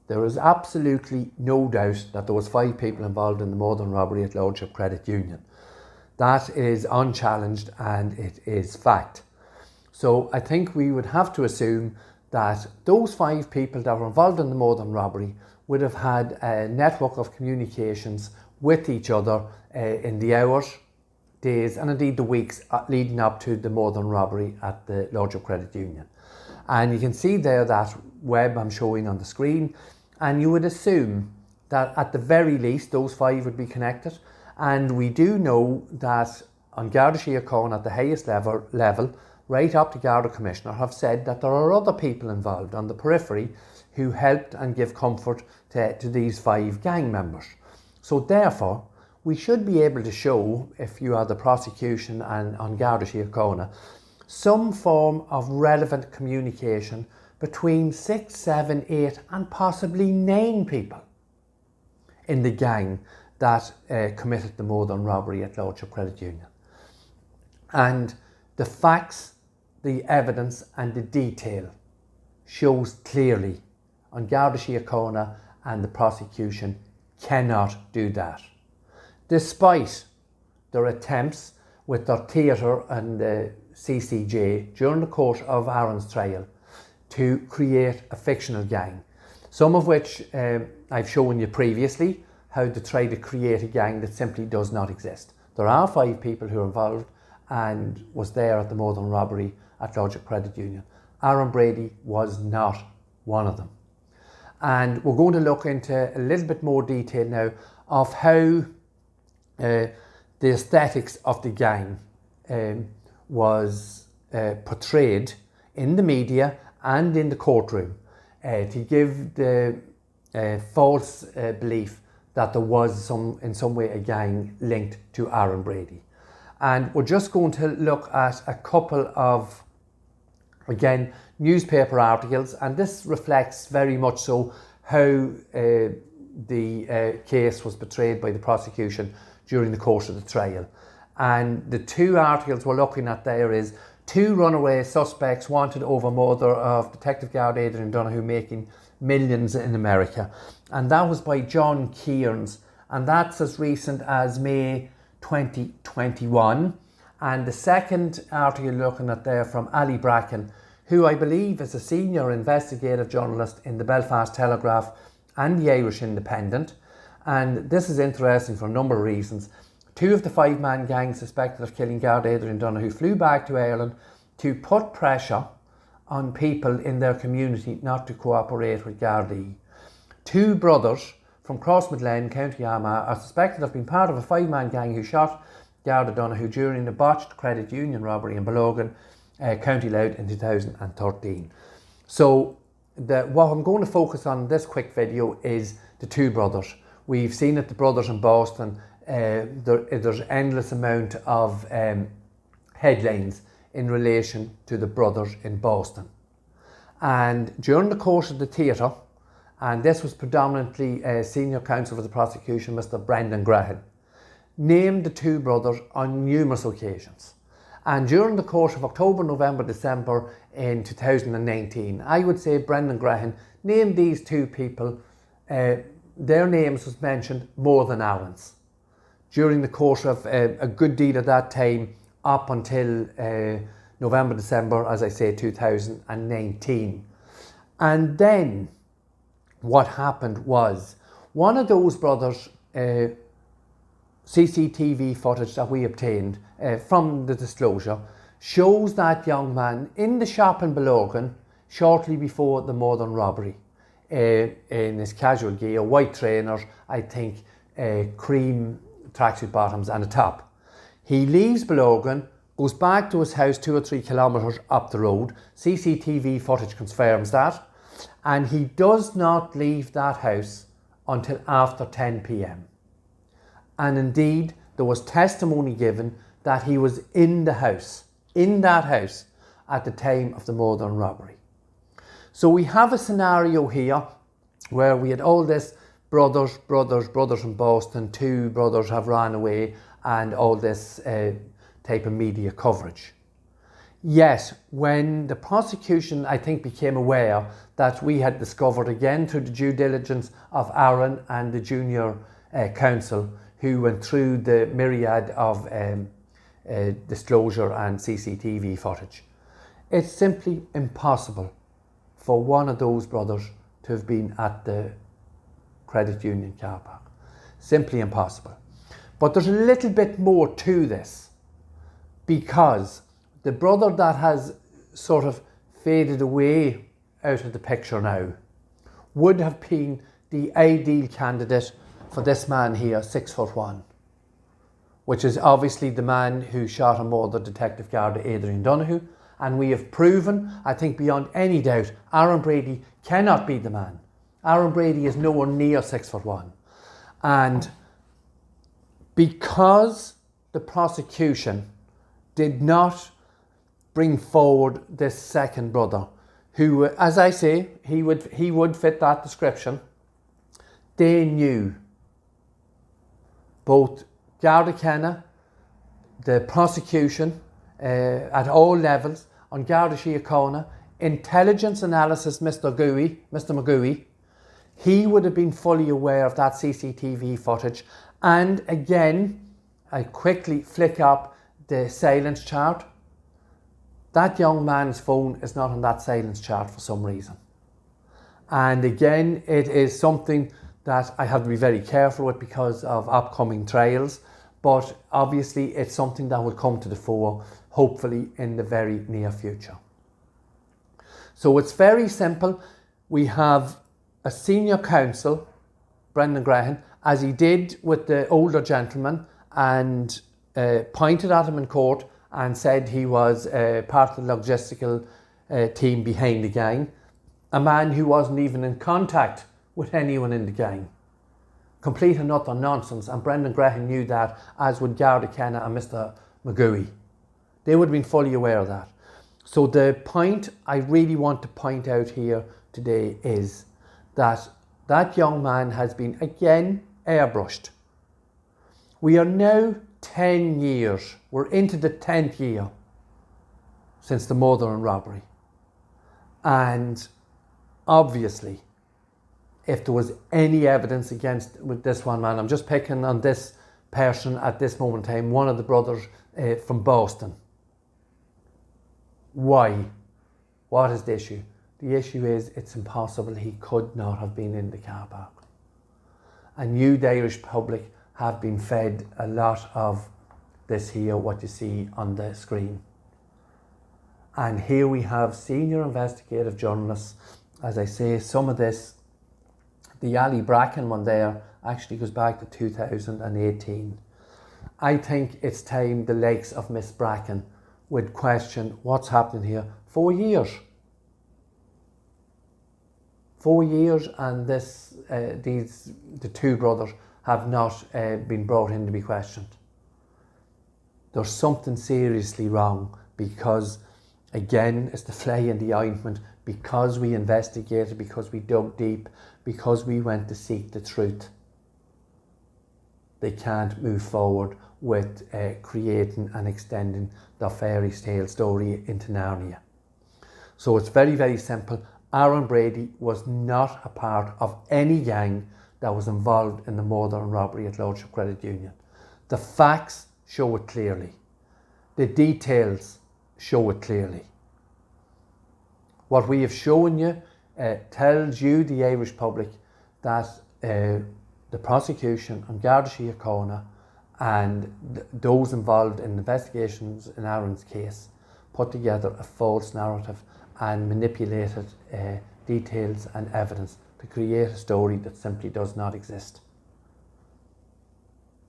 There is absolutely no doubt that there was 5 people involved in the murder and robbery at Lordship Credit Union. That is unchallenged and it is fact. So I think we would have to assume that those 5 people that were involved in the murder and robbery would have had a network of communications with each other in the hours, days and indeed the weeks leading up to the murder and robbery at the Lordship Credit Union. And you can see there that web I'm showing on the screen, and you would assume that at the very least those 5 would be connected. And we do know that on Garda Síochána at the highest level, right up to Garda Commissioner, have said that there are other people involved on the periphery who helped and give comfort to these 5 gang members. So therefore, we should be able to show, if you are the prosecution and on Garda Síochána, some form of relevant communication between 6, 7, 8 and possibly 9 people in the gang that committed the murder and robbery at Lordship Credit Union. And the facts, the evidence and the detail shows clearly on Garda Síochána and the prosecution cannot do that. Despite their attempts with their theatre and the CCJ during the course of Aaron's trial to create a fictional gang, some of which I've shown you previously, how to try to create a gang that simply does not exist. There are 5 people who are involved and was there at the murder and robbery at Lordship Credit Union. Aaron Brady was not one of them. And we're going to look into a little bit more detail now of how the aesthetics of the gang was portrayed in the media and in the courtroom to give the false belief that there was in some way a gang linked to Aaron Brady. And we're just going to look at a couple of, again, newspaper articles, and this reflects very much so how the case was portrayed by the prosecution during the course of the trial. And the 2 articles we're looking at there is 2 runaway suspects wanted over murder of Detective Guard Adrian Donoghue making millions in America. And that was by John Kearns, and that's as recent as May 2021. And the second article you're looking at there from Ali Bracken, who I believe is a senior investigative journalist in the Belfast Telegraph and the Irish Independent. And this is interesting for a number of reasons. 2 of the 5-man gang suspected of killing Guard Adrian Donoghue flew back to Ireland to put pressure on people in their community not to cooperate with Gardaí. 2 brothers from Crossmaglen, County Armagh, are suspected of being part of a 5-man gang who shot Garda Donoghue during the botched credit union robbery in Belurgan, County Louth in 2013. So what I'm going to focus on in this quick video is the 2 brothers. We've seen it, the brothers in Boston. There's endless amount of headlines in relation to the brothers in Boston. And during the course of the theatre, and this was predominantly senior counsel for the prosecution, Mr. Brendan Graham, named the 2 brothers on numerous occasions. And during the course of October, November, December in 2019, I would say Brendan Graham named these 2 people, their names was mentioned more than Aaron's during the course of a good deal of that time up until November, December, as I say, 2019. And then what happened was one of those brothers' CCTV footage that we obtained from the disclosure shows that young man in the shop in Belurgan shortly before the murder and robbery in his casual gear, white trainers, I think cream tracksuit bottoms and a top. He leaves Belurgan, goes back to his house 2 or 3 kilometres up the road. CCTV footage confirms that. And he does not leave that house until after 10 p.m. And indeed, there was testimony given that he was in that house at the time of the murder and robbery. So we have a scenario here where we had all this brothers in Boston, 2 brothers have ran away, and all this type of media coverage. Yet, when the prosecution, I think, became aware that we had discovered, again through the due diligence of Aaron and the junior counsel, who went through the myriad of disclosure and CCTV footage, it's simply impossible for one of those brothers to have been at the credit union car park. Simply impossible. But there's a little bit more to this, because the brother that has sort of faded away out of the picture now would have been the ideal candidate for this man here, 6'1", which is obviously the man who shot and murdered Detective Garda Adrian Donoghue. And we have proven, I think beyond any doubt, Aaron Brady cannot be the man. Aaron Brady is nowhere near 6'1". And because the prosecution did not bring forward this second brother, who, as I say, he would fit that description, they knew, both Garda Kenna, the prosecution, at all levels, on Garda Síochána, intelligence analysis, Mr. McGooey, he would have been fully aware of that CCTV footage. And again, I quickly flick up the silence chart. That young man's phone is not on that silence chart for some reason. And again, it is something that I have to be very careful with because of upcoming trials. But obviously, it's something that will come to the fore, hopefully in the very near future. So it's very simple. We have a senior counsel, Brendan Graham, as he did with the older gentleman, and pointed at him in court and said he was part of the logistical team behind the gang. A man who wasn't even in contact with anyone in the gang. Complete and utter nonsense, and Brendan Graham knew that, as would Garda Kenna and Mr. McGooey. They would have been fully aware of that. So the point I really want to point out here today is that that young man has been again airbrushed. We are now 10 years, we're into the 10th year since the murder and robbery. And obviously, if there was any evidence against with this one man, I'm just picking on this person at this moment in time, one of the brothers from Boston. Why? What is the issue? The issue is it's impossible. He could not have been in the car park. And you, the Irish public, have been fed a lot of this here, what you see on the screen. And here we have senior investigative journalists. As I say, some of this, the Ali Bracken one there, actually goes back to 2018. I think it's time the likes of Miss Bracken would question what's happening here. 4 years. 4 years, and the two brothers have not been brought in to be questioned. There's something seriously wrong, because again, it's the fly in the ointment, because we investigated, because we dug deep, because we went to seek the truth. They can't move forward with creating and extending the fairy tale story into Narnia. So it's very, very simple. Aaron Brady was not a part of any gang that was involved in the murder and robbery at Lordship Credit Union. The facts show it clearly. The details show it clearly. What we have shown you tells you, the Irish public, that the prosecution and Garda Síochána and those involved in investigations in Aaron's case put together a false narrative and manipulated details and evidence to create a story that simply does not exist.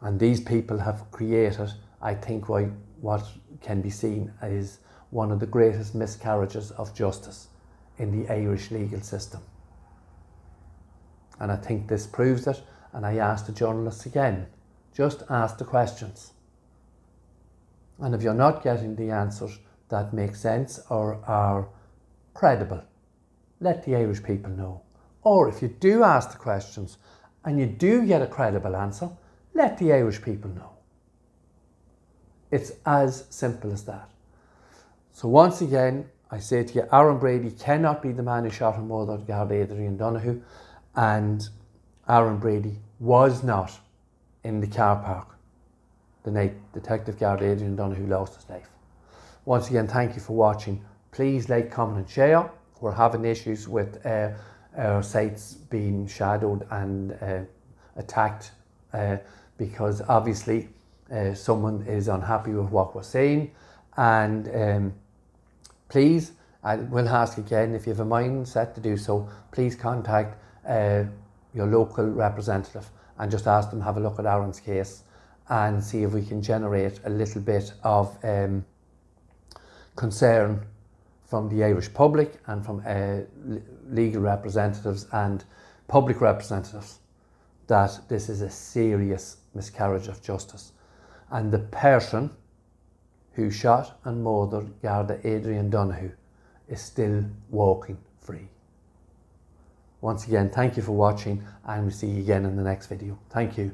And these people have created, I think, what can be seen as one of the greatest miscarriages of justice in the Irish legal system. And I think this proves it, and I ask the journalists again, just ask the questions. And if you're not getting the answers that make sense or are credible, let the Irish people know. Or if you do ask the questions and you do get a credible answer, let the Irish people know. It's as simple as that. So once again, I say to you, Aaron Brady cannot be the man who shot and murdered Garda Adrian Donoghue, and Aaron Brady was not in the car park the night Detective Garda Adrian Donoghue lost his life. Once again, thank you for watching. Please like, comment and share. We're having issues with our sites being shadowed and attacked because obviously someone is unhappy with what we're saying, and please, I will ask again, if you have a mind set to do so, please contact your local representative and just ask them to have a look at Aaron's case and see if we can generate a little bit of concern from the Irish public and from legal representatives and public representatives that this is a serious miscarriage of justice, and the person who shot and murdered Garda Adrian Donoghue is still walking free. Once again, thank you for watching, and we'll see you again in the next video. Thank you.